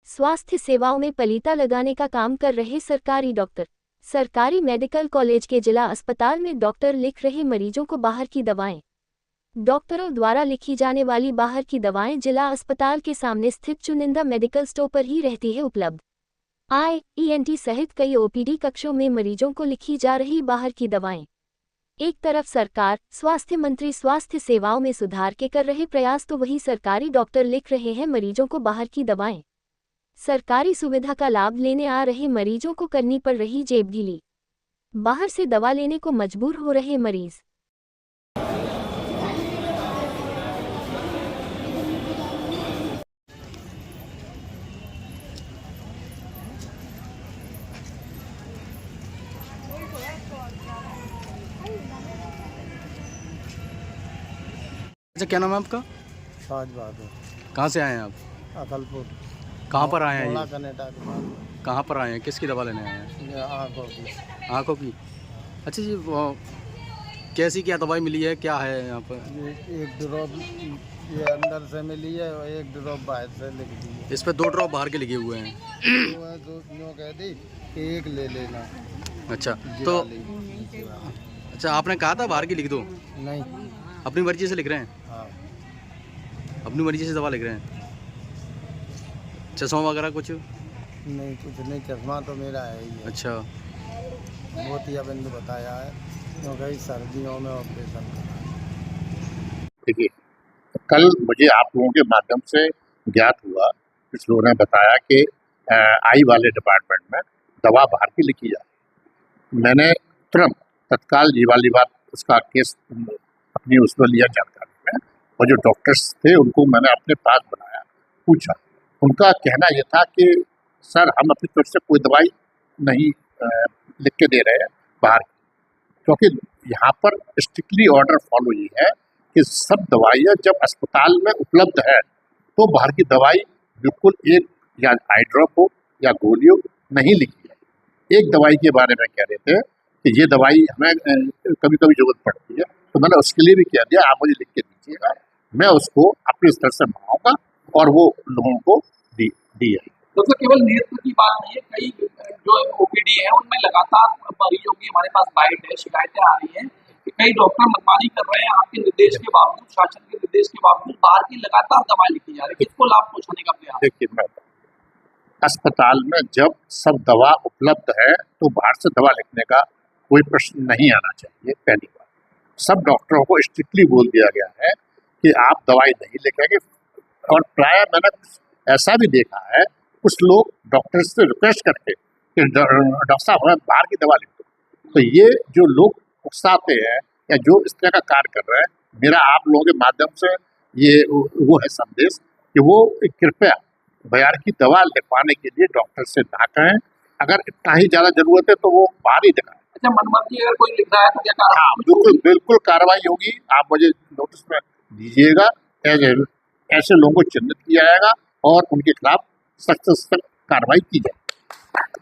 स्वास्थ्य सेवाओं में पलीता लगाने का काम कर रहे सरकारी डॉक्टर। सरकारी मेडिकल कॉलेज के जिला अस्पताल में डॉक्टर लिख रहे मरीजों को बाहर की दवाएं। डॉक्टरों द्वारा लिखी जाने वाली बाहर की दवाएं जिला अस्पताल के सामने स्थित चुनिंदा मेडिकल स्टोर पर ही रहती है उपलब्ध। ईएनटी सहित कई ओपीडी कक्षों में मरीजों को लिखी जा रही बाहर की दवाएं। एक तरफ सरकार, स्वास्थ्य मंत्री स्वास्थ्य सेवाओं में सुधार के कर रहे प्रयास, तो वहीं सरकारी डॉक्टर लिख रहे हैं मरीजों को बाहर की दवाएं। सरकारी सुविधा का लाभ लेने आ रहे मरीजों को करनी पड़ रही जेब ढीली। बाहर से दवा लेने को मजबूर हो रहे मरीज। अच्छा, क्या नाम है आपका? साज बहादुर। कहाँ से आए हैं आप? अकलपुर। कहाँ पर आए हैं मोला ये? कनेटा के पास। कहाँ पर आए हैं? किसकी दवा लेने आए हैं? ये आँखों की। आँखों की। अच्छा जी, वो कैसी क्या दवाई मिली है, क्या है यहाँ पर? ये एक ड्रॉप ये अंदर से मिली है और एक ड्रॉप बाहर से लिख दी है। इस पर 2 ड्रॉप बाहर के लिखे हुए हैं। तो है तो यूँ कह दी कि एक ले लेना। अच्छा, तो जीवा। अच्छा, आपने कहा था बाहर की लिख दो? नहीं। अपनी मर्जी से लिख रहे हैं? हाँ। अपनी मर्जी से दवा लिख रहे हैं? चश्मा वगैरह कुछ? नहीं, कुछ नहीं, चश्मा तो मेरा है ही है। अच्छा, मोतियाबिंद बताया है क्योंकि सर्दियों में ऑपरेशन करना है। देखिए, कल मुझे आप लोगों के माध्यम से ज्ञात हुआ, कुछ लोगों ने बताया कि आई वाले डिपार्टमेंट में दवा बाहर की लिखी जाए। मैंने तुरंत तत्काल ये वाली बात, उसका केस अपनी उसमें लिया जानकारी में, और जो डॉक्टर्स थे उनको मैंने अपने पास बनाया, पूछा। उनका कहना यह था कि सर, हम अपनी तरफ से कोई दवाई नहीं लिख के दे रहे हैं बाहर की, क्योंकि यहाँ पर स्ट्रिक्टली ऑर्डर फॉलो ये है कि सब दवाइयाँ जब अस्पताल में उपलब्ध है तो बाहर की दवाई बिल्कुल एक या आई ड्रॉप हो या गोली हो नहीं लिखी है। एक दवाई के बारे में कह रहे थे कि ये दवाई हमें कभी कभी जरूरत पड़ती है, तो मैंने उसके लिए भी कह दिया आप मुझे लिख के दीजिएगा, मैं उसको अपने स्तर से मंगाऊंगा और वो लोगों को दी है। तो केवल नेत्र की बात नहीं है, कई जो ओपीडी है उनमें लगातार मरीजों की हमारे पास बाइट है, शिकायतें आ रही हैं कि कई डॉक्टर मनमानी कर रहे हैं। आपके निर्देश के बावजूद, शासन के निर्देश के बावजूद बाहर की लगातार दवाएं लिखी जा रही है। किसको लाभ पहुंचाने का प्रयास? देखिए, मैं अस्पताल में जब सब दवा उपलब्ध है तो बाहर से दवा लिखने का कोई प्रश्न नहीं आना चाहिए। पहली बात, सब डॉक्टरों को स्ट्रिक्टली बोल दिया गया है कि आप दवाई नहीं लिखेंगे, और प्राय मैंने ऐसा भी देखा है कुछ लोग डॉक्टर से रिक्वेस्ट करके कि डॉक्टर साहब हमें बाहर की दवा लिख दो। तो ये जो लोग उकसाते हैं या जो इस तरह का कार्य कर रहे हैं, मेरा आप लोगों के माध्यम से ये वो है संदेश कि वो कृपया बाहर की दवा लिखवाने के लिए डॉक्टर से ना कहें। अगर इतना ही ज़्यादा जरूरत है तो वो बाहर ही दिखाएं। अच्छा, मनमर्जी अगर कोई लिख रहा है तो क्या कार्रवाई? हाँ, बिल्कुल बिल्कुल कार्रवाई होगी। आप मुझे नोटिस में दीजिएगा, ऐसे लोगों को चिन्हित किया जाएगा और उनके खिलाफ सख्त से सख्त कार्रवाई की जाएगी।